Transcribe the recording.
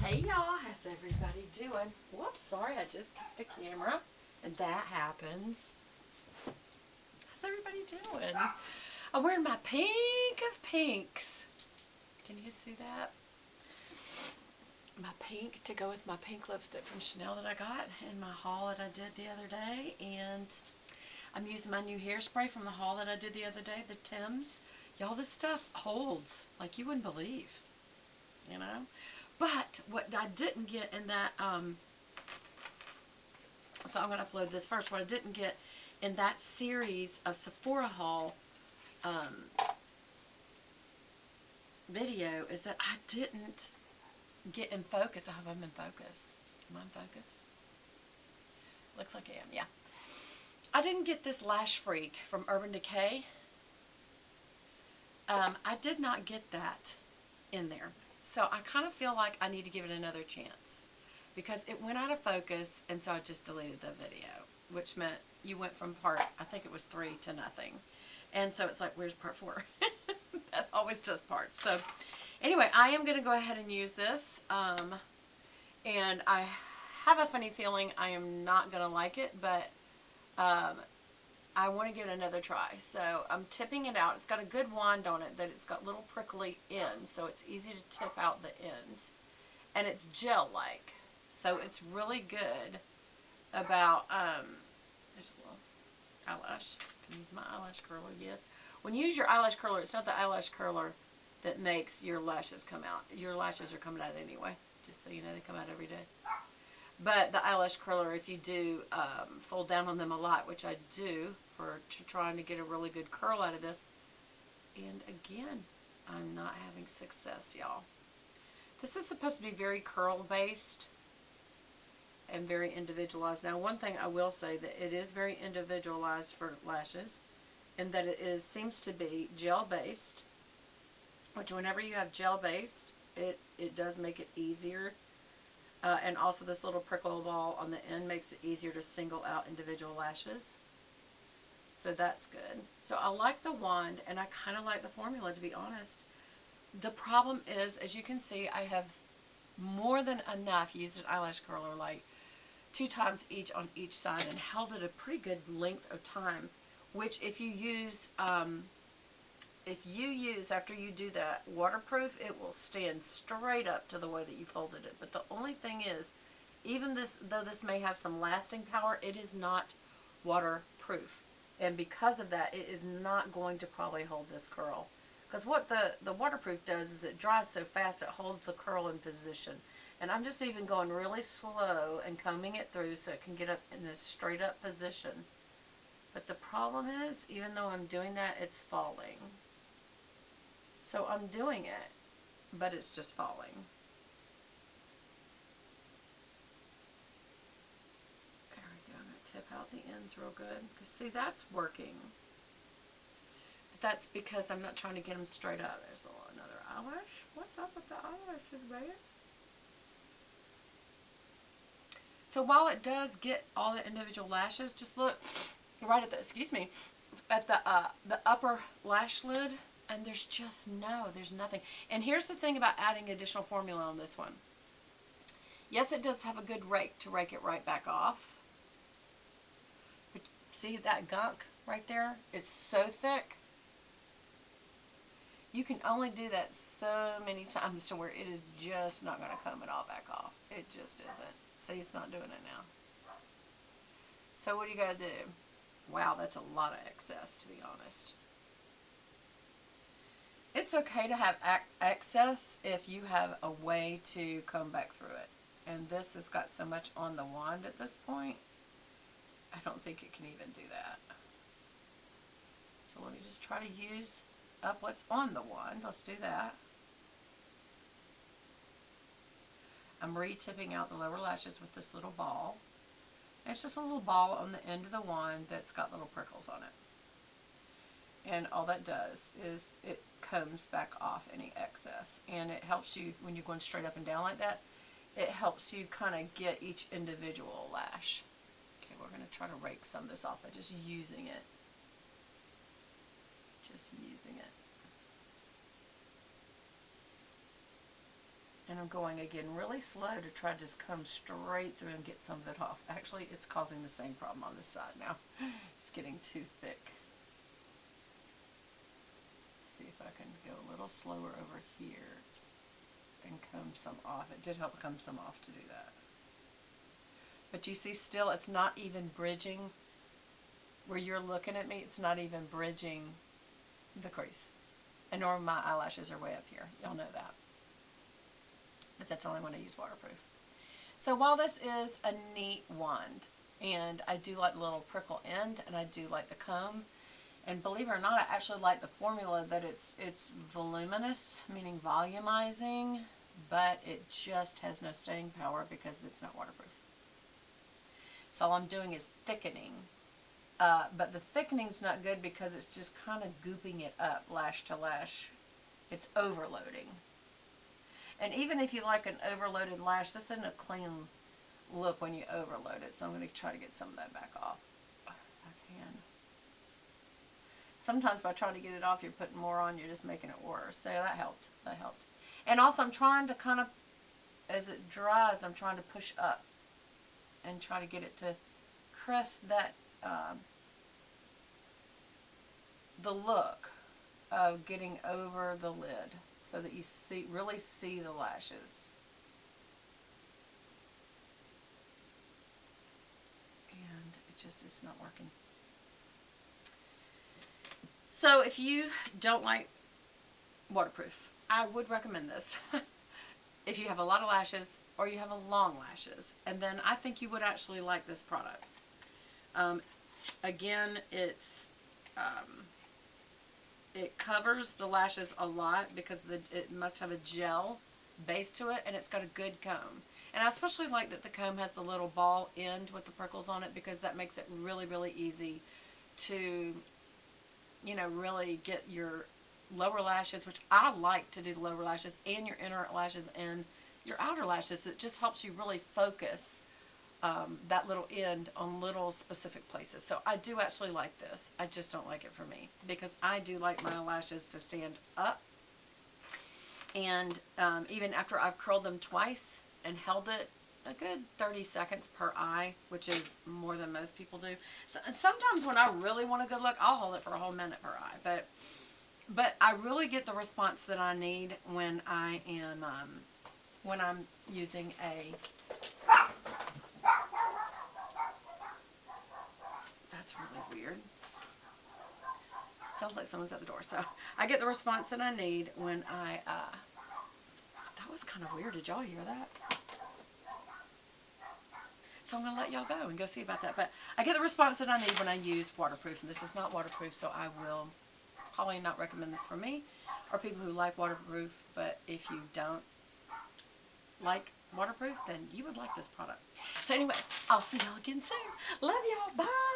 Hey y'all, how's everybody doing? Whoops, sorry, I just kicked the camera, and that happens. How's everybody doing? I'm wearing my pink of pinks. Can you see that? My pink to go with my pink lipstick from Chanel that I got in my haul that I did the other day, and I'm using my new hairspray from the haul that I did the other day, the Tim's. Y'all, this stuff holds like you wouldn't believe, you know? But what I didn't get in that, so I'm going to upload this first. What I didn't get in that series of Sephora haul video is that I didn't get in focus. I hope I'm in focus. Am I in focus? Looks like I am, yeah. I didn't get this Lash Freak from Urban Decay. I did not get that in there. So I kind of feel like I need to give it another chance because it went out of focus, and so I just deleted the video, which meant you went from part, I think it was 3 to nothing. And so it's like, where's part 4? That always does parts. So anyway, I am going to go ahead and use this. And I have a funny feeling I am not going to like it, but I want to give it another try. So I'm tipping it out. It's got a good wand on it that it's got little prickly ends, so it's easy to tip out the ends. And it's gel-like, so it's really good about, there's a little eyelash. I can use my eyelash curler, yes. When you use your eyelash curler, it's not the eyelash curler that makes your lashes come out. Your lashes are coming out anyway, just so you know, they come out every day. But the eyelash curler, if you do fold down on them a lot, which I do for trying to get a really good curl out of this, and again, I'm not having success, y'all. This is supposed to be very curl-based and very individualized. Now, one thing I will say that it is very individualized for lashes, and that it seems to be gel-based, which whenever you have gel-based, it does make it easier. And also this little prickle ball on the end makes it easier to single out individual lashes. So that's good. So I like the wand, and I kind of like the formula, to be honest. The problem is, as you can see, I have more than enough used an eyelash curler, like 2 times each on each side, and held it a pretty good length of time, which if you use after you do that waterproof, it will stand straight up to the way that you folded it. But the only thing is, even though this may have some lasting power, it is not waterproof. And because of that, it is not going to probably hold this curl. Because what the waterproof does is it dries so fast it holds the curl in position. And I'm just even going really slow and combing it through so it can get up in this straight up position. But the problem is, even though I'm doing that, it's falling. So I'm doing it, but it's just falling. There we go. I'm going to tip out the ends real good. Because see, that's working. But that's because I'm not trying to get them straight up. There's another eyelash. What's up with the eyelashes, baby? So while it does get all the individual lashes, just look right at the, excuse me, at the upper lash lid. And there's nothing. And here's the thing about adding additional formula on this one. Yes, it does have a good rake to rake it right back off. But see that gunk right there? It's so thick. You can only do that so many times to where it is just not going to comb it all back off. It just isn't. See, it's not doing it now. So what do you got to do? Wow, that's a lot of excess, to be honest. It's okay to have excess if you have a way to comb back through it. And this has got so much on the wand at this point, I don't think it can even do that. So let me just try to use up what's on the wand. Let's do that. I'm re-tipping out the lower lashes with this little ball. And it's just a little ball on the end of the wand that's got little prickles on it. And all that does is it combs back off any excess. And it helps you, when you're going straight up and down like that, it helps you kind of get each individual lash. Okay, we're going to try to rake some of this off by just using it. Just using it. And I'm going again really slow to try to just come straight through and get some of it off. Actually, it's causing the same problem on this side now. It's getting too thick. See if I can go a little slower over here and comb some off. It did help comb some off to do that. But you see still it's not even bridging where you're looking at me. It's not even bridging the crease. And nor my eyelashes are way up here. Y'all know that. But that's only when I use waterproof. So while this is a neat wand, and I do like the little prickle end, and I do like the comb, and believe it or not, I actually like the formula that it's voluminous, meaning volumizing, but it just has no staying power because it's not waterproof. So all I'm doing is thickening. But the thickening's not good because it's just kind of gooping it up lash to lash. It's overloading. And even if you like an overloaded lash, this isn't a clean look when you overload it. So I'm going to try to get some of that back off. If I can. Sometimes by trying to get it off, you're putting more on, you're just making it worse. So that helped. That helped. And also I'm trying to kind of, as it dries, I'm trying to push up and try to get it to crest that, the look of getting over the lid so that you really see the lashes. And it's not working. So if you don't like waterproof, I would recommend this. If you have a lot of lashes or you have a long lashes, and then I think you would actually like this product. Again, it covers the lashes a lot because it must have a gel base to it, and it's got a good comb. And I especially like that the comb has the little ball end with the prickles on it because that makes it really, really easy to, you know, really get your lower lashes, which I like to do the lower lashes and your inner lashes and your outer lashes. It just helps you really focus that little end on little specific places. So I do actually like this. I just don't like it for me because I do like my lashes to stand up. And even after I've curled them twice and held it a good 30 seconds per eye, which is more than most people do. So sometimes when I really want a good look, I'll hold it for a whole minute per eye. But I really get the response that I need when I am when I'm using a. That's really weird. Sounds like someone's at the door. So I get the response that I need when I. That was kind of weird. Did y'all hear that? So I'm going to let y'all go and go see about that. But I get the response that I need when I use waterproof. And this is not waterproof, so I will probably not recommend this for me or people who like waterproof. But if you don't like waterproof, then you would like this product. So anyway, I'll see y'all again soon. Love y'all. Bye.